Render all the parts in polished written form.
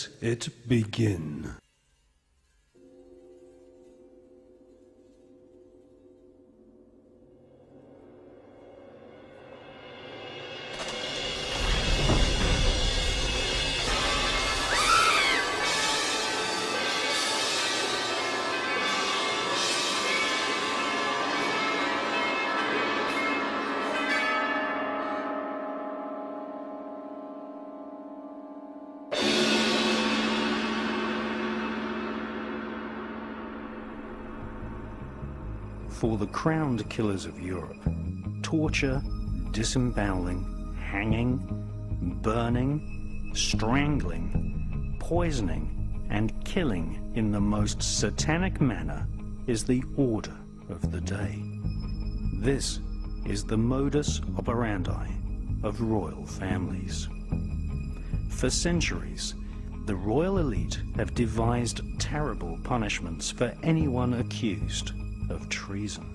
Let it begin. For the crowned killers of Europe, torture, disemboweling, hanging, burning, strangling, poisoning, and killing in the most satanic manner is the order of the day. This is the modus operandi of royal families. For centuries, the royal elite have devised terrible punishments for anyone accused of treason.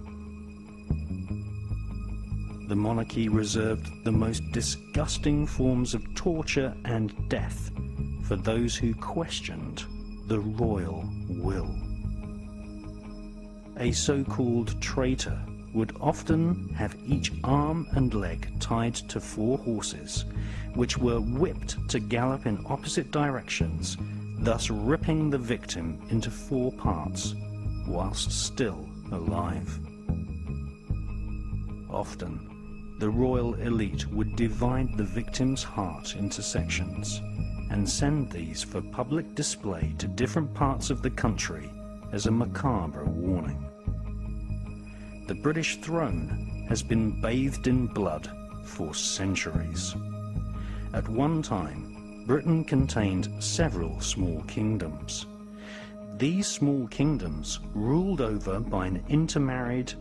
The monarchy reserved the most disgusting forms of torture and death for those who questioned the royal will. A so-called traitor would often have each arm and leg tied to 4 horses, which were whipped to gallop in opposite directions, thus ripping the victim into 4 parts, whilst still alive. Often, the royal elite would divide the victim's heart into sections and send these for public display to different parts of the country as a macabre warning. The British throne has been bathed in blood for centuries. At one time, Britain contained several small kingdoms. These small kingdoms, ruled over by an intermarried,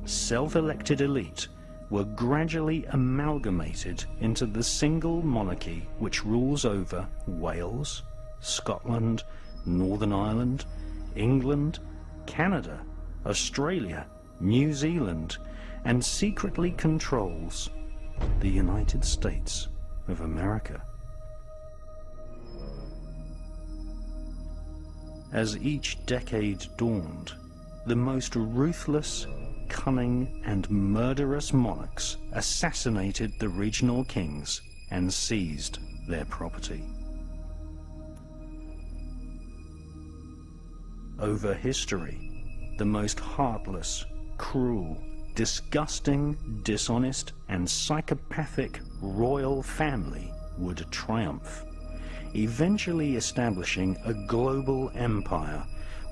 self-elected elite, were gradually amalgamated into the single monarchy which rules over Wales, Scotland, Northern Ireland, England, Canada, Australia, New Zealand, and secretly controls the United States of America. As each decade dawned, the most ruthless, cunning, and murderous monarchs assassinated the regional kings and seized their property. Over history, the most heartless, cruel, disgusting, dishonest, and psychopathic royal family would triumph, eventually establishing a global empire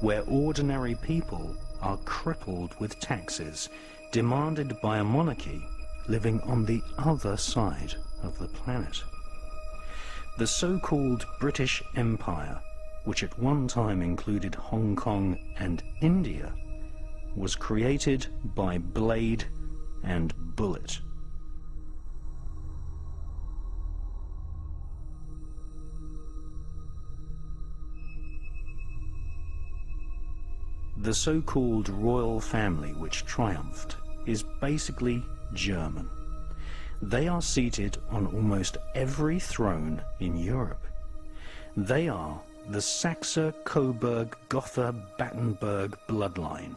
where ordinary people are crippled with taxes demanded by a monarchy living on the other side of the planet. The so-called British Empire, which at one time included Hong Kong and India, was created by blade and bullet. The so-called royal family which triumphed is basically German. They are seated on almost every throne in Europe. They are the Saxe-Coburg-Gotha-Battenberg bloodline,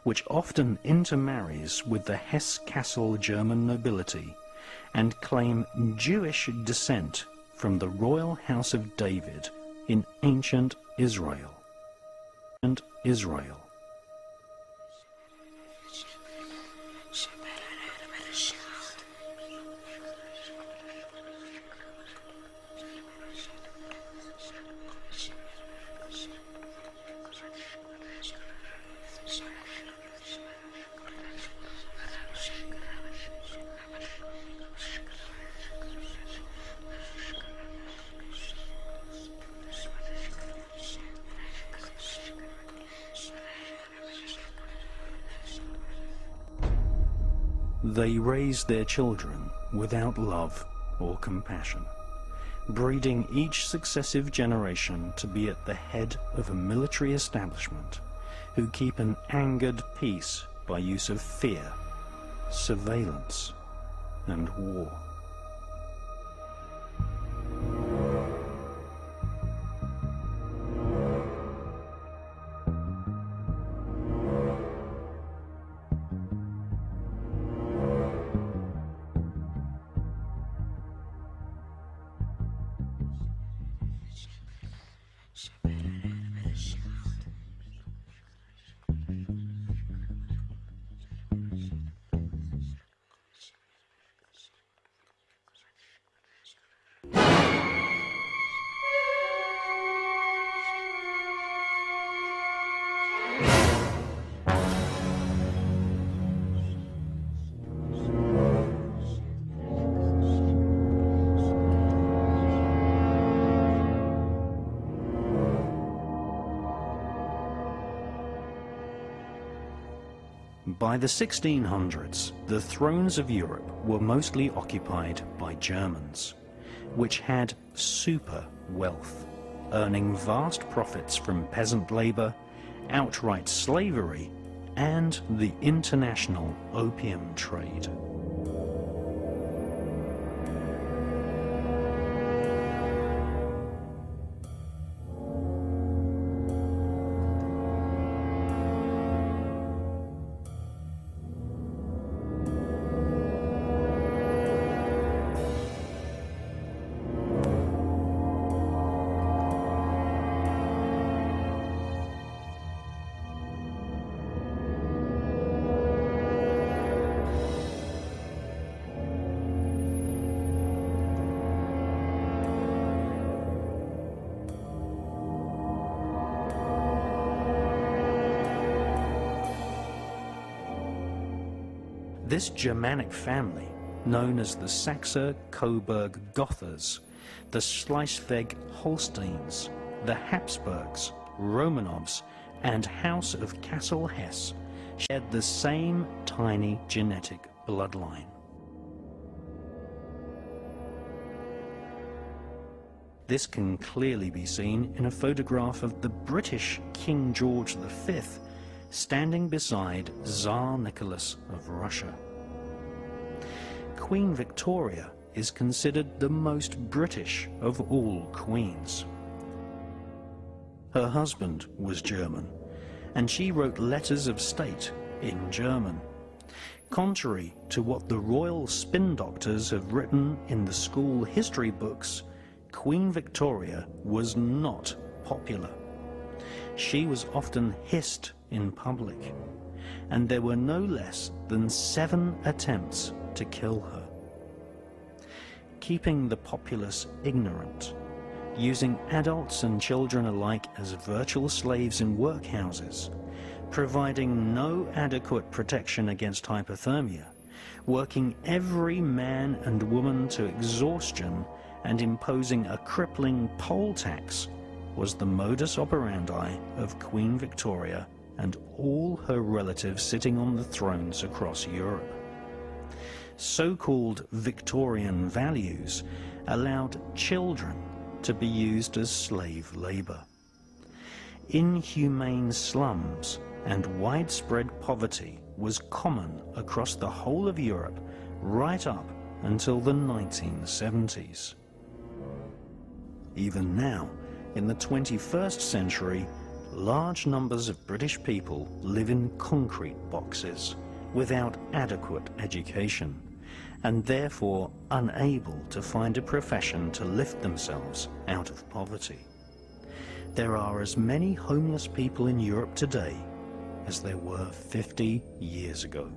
which often intermarries with the Hesse-Kassel German nobility and claim Jewish descent from the royal house of David in ancient Israel. They raise their children without love or compassion, breeding each successive generation to be at the head of a military establishment who keep an angered peace by use of fear, surveillance, and war. By the 1600s, the thrones of Europe were mostly occupied by Germans, which had super wealth, earning vast profits from peasant labor, outright slavery, and the international opium trade. This Germanic family, known as the Saxe-Coburg-Gothers, the Schleswig-Holsteins, the Habsburgs, Romanovs, and House of Kassel-Hesse, shared the same tiny genetic bloodline. This can clearly be seen in a photograph of the British King George V standing beside Tsar Nicholas of Russia. Queen Victoria is considered the most British of all queens. Her husband was German, and she wrote letters of state in German. Contrary to what the royal spin doctors have written in the school history books, Queen Victoria was not popular. She was often hissed in public, and there were no less than 7 attempts to kill her. Keeping the populace ignorant, using adults and children alike as virtual slaves in workhouses, providing no adequate protection against hypothermia, working every man and woman to exhaustion, and imposing a crippling poll tax was the modus operandi of Queen Victoria and all her relatives sitting on the thrones across Europe. So-called Victorian values allowed children to be used as slave labor. Inhumane slums and widespread poverty was common across the whole of Europe right up until the 1970s. Even now, in the 21st century, large numbers of British people live in concrete boxes without adequate education, and therefore unable to find a profession to lift themselves out of poverty. There are as many homeless people in Europe today as there were 50 years ago.